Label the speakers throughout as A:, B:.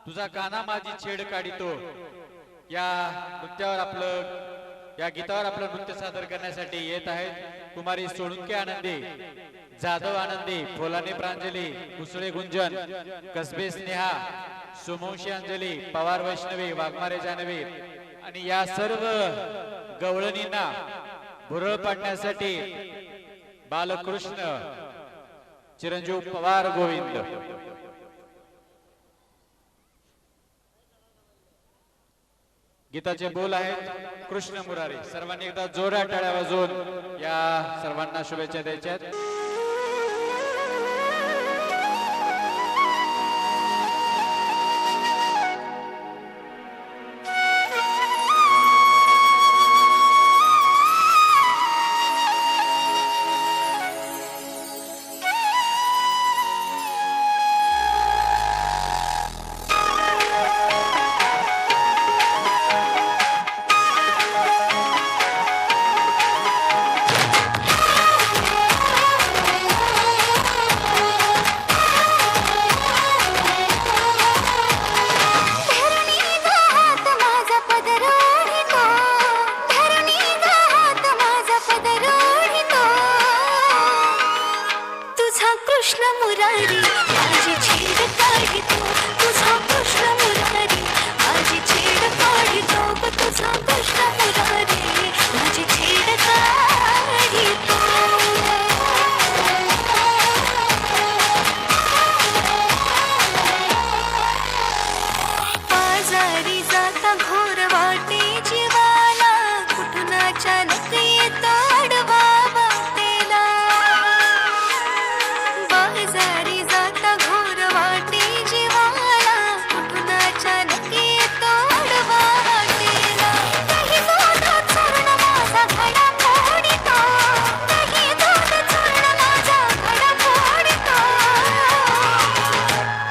A: तुझा गाना माझी छेड काढितो या नृत्यावर या गीतावर आपलं नृत्य सादर करण्यासाठी येत आहेत कुमारी सोळुंके आनंदी, जाधव आनंदी, फोलाने प्रांजली, कुसळे गुंजन, कसबे स्नेहा, सुमोशी अंजली, पवार वैष्णवी, वाघमारे जानवी आणि या सर्व गवळणींना भुरळ पाडण्यासाठी बालकृष्ण चिरंजीव पवार गोविंद। गीताचे बोल आहेत कृष्ण मुरारी। सर्वांनी एकदा जोरात टाळ्या वाजवून या सर्वांना शुभेच्छा द्यायच्यात।
B: कृष्ण मुरारी माझी छेड काढितो, तुझा कृष्ण मुरारी माझी छेड काढितो, तुझा कृष्ण मुरारी माझी छेड काढितो। बाजारी जाता घोर वाटे जीवाला, कुठून अचानक येतो आडवा वाटेला। बाजारी जाता घोर वाटे जीवाला, कुठून अचानक येतो आडवा वाटेला। काही दूध चूर्ण माझा घडा फोडितो, काही दूध चूर्ण माझा घडा फोडितो।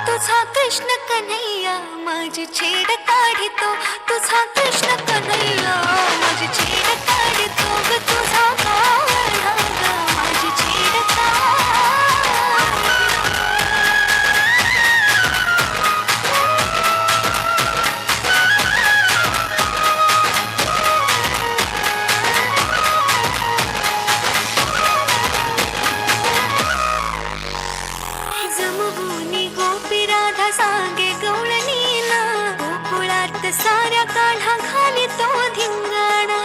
B: तुझा कृष्ण कन्हैया माझी छेड काढितो, तुझा कृष्ण कन्हैया माझी छेड काढितो, तुझा काळा माझी छेड काढितो। जमभूनी गोपी राधा सांगे गवळणीला, गोकुळात साऱ्या काढा घाली तो धिंगाणा।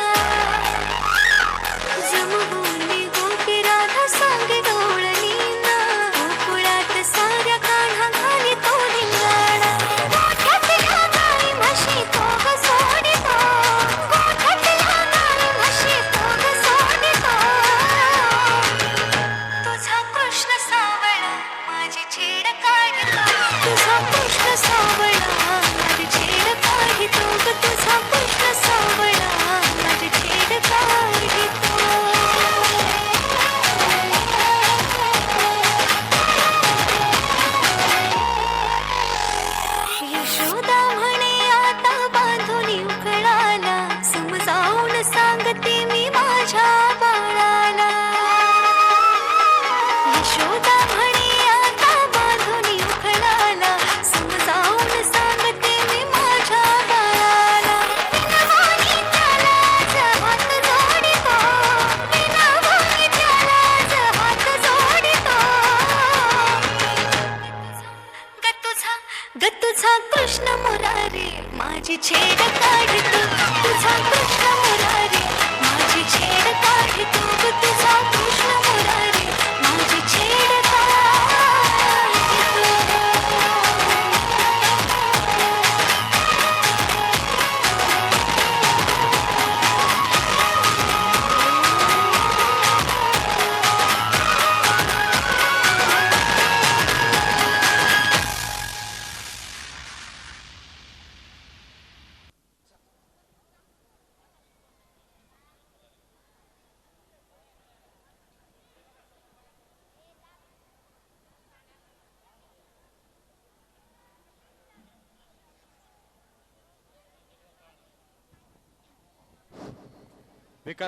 B: जमभूनी गोपी राधा सांगे गवळणीला, गोकुळात साऱ्या काढा घाली तो धिंगाणा। गोठ्यातल्या गाई म्हशी तो ग सोडितो, गोठ्यातल्या गाई म्हशी तो ग सोडितो। तुझा कृष्ण सावळा माझी छेड काढितो, तुझा कृष्ण सावळा माझी छेड काढितो, तुझा कृष्ण सावळा माझी छेड काढितो। यशोदा म्हणे आता बांधून उकळाला, समजावून सांगते मी माझ्या बाळाला। यशोदा म्हणे आता बांधून उकळाला, समजावून सांगते मी माझ्या बाळाला। विनवानी त्याला हात जोडितो, विनवानी त्याला हात जोडितो। ग तुझा कृष्ण मुरारी माझी छेड काढितो, तुझा कृष्ण मुरारी माझी छेड काढितो, तुझा कृष्ण मुरारी